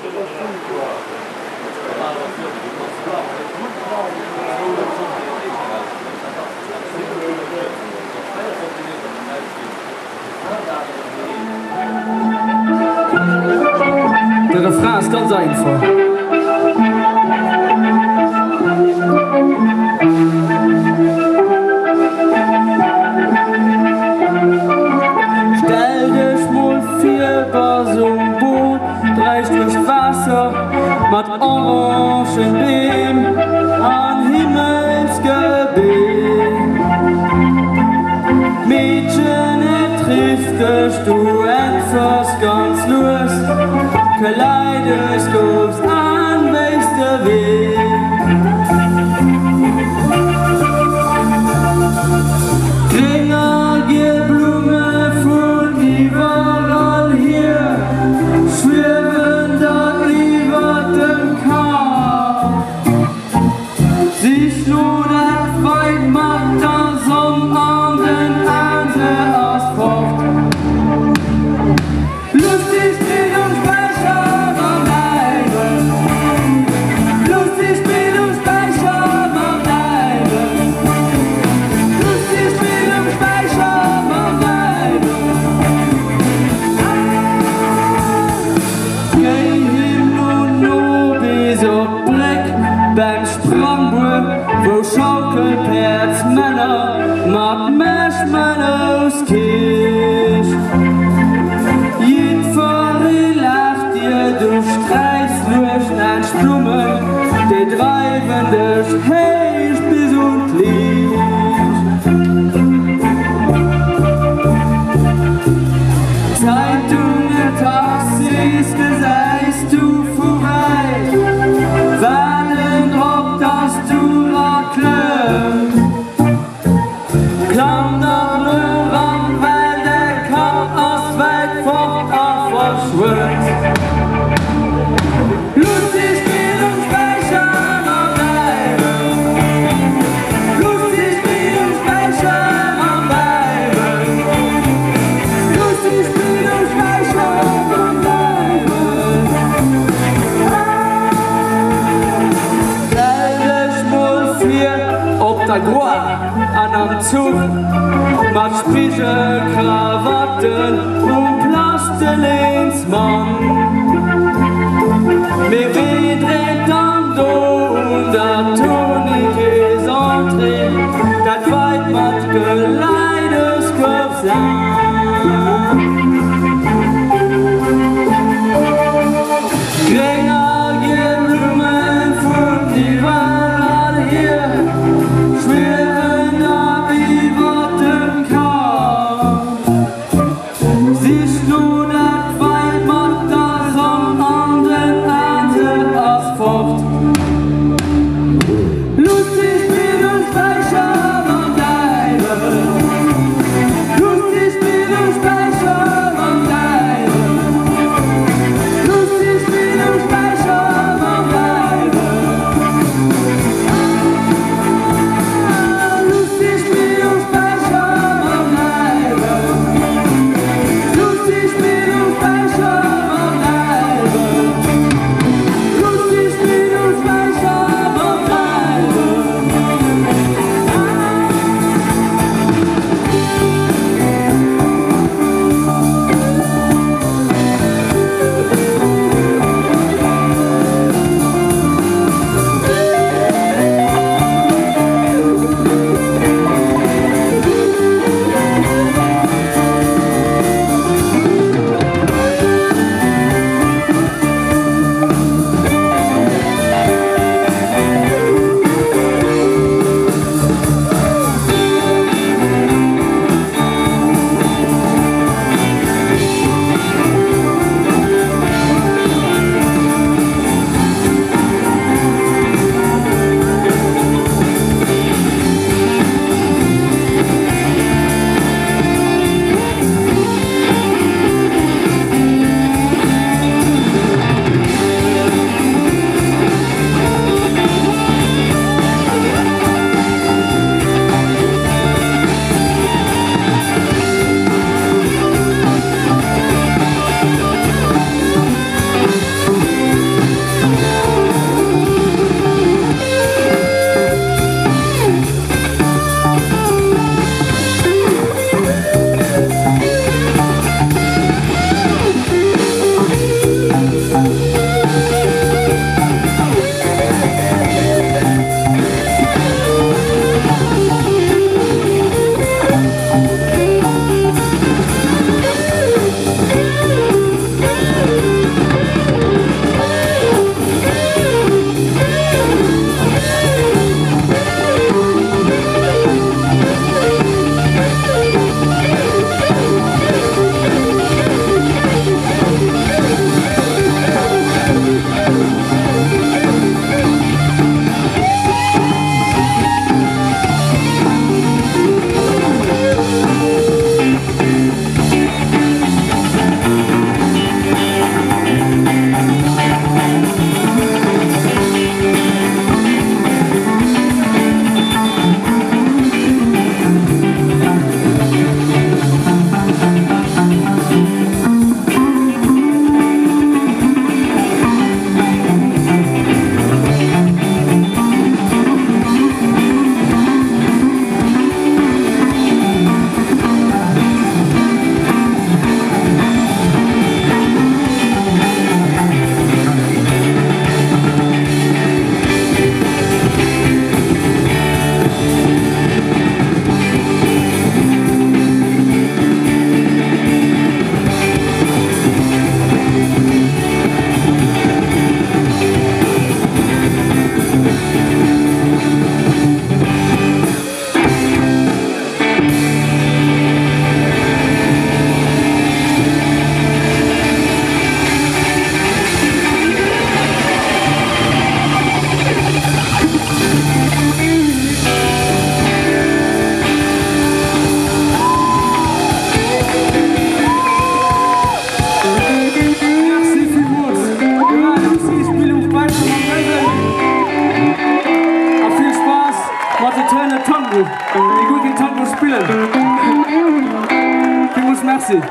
Der Refrain ist ganz einfach. Stell dich mal vor, so ein Boot dreist durch Wasser mit Orangenbeem an Himmelsgebet. Mädchen, triffst du etwas ganz los, Kaleidoskops an welcher Weg. Ringerige Blumen von überall hier, schwirren da über dem Kar. Siehst du das weit macht der Sonne an den Ende Asphalt. Lustig Spiel und Speicher am Bleiben. Lustig Spiel und Speicher am Bleiben. Lustig Spiel und Speicher am Bleiben. Geh hin und nur bis auf Blick beim Sprangburg, wo Schaukelperz Männer mit Marshmallows Kisch. Du streichst durch ein Blumen, die treiben dich heiß bis und liegt. Zeitungen, Taxis, geseist du vorbei, warten drauf, dass du erklärst. Klamm nach der Wand, weil der Kampf aus weit fort verschwirrt. Lustig Spiel und Speicher am Bleiben. Lustig Spiel und Speicher am Bleiben. Lustig Spiel und Speicher am Bleiben. Stell dich mal vor, ob der Goa an einem Zug mit Spiegelkrawatten und Plastelinsmann. Wir dreht dann do und der Tonik ist Entree, das weit mit Geleideskops lang. Ringerige Blumen von überall hier, schwirren da über dem Kar. Siehst du das weit mit der Sonne an den Asphalt? die gut den Tango spielen. Vielen merci.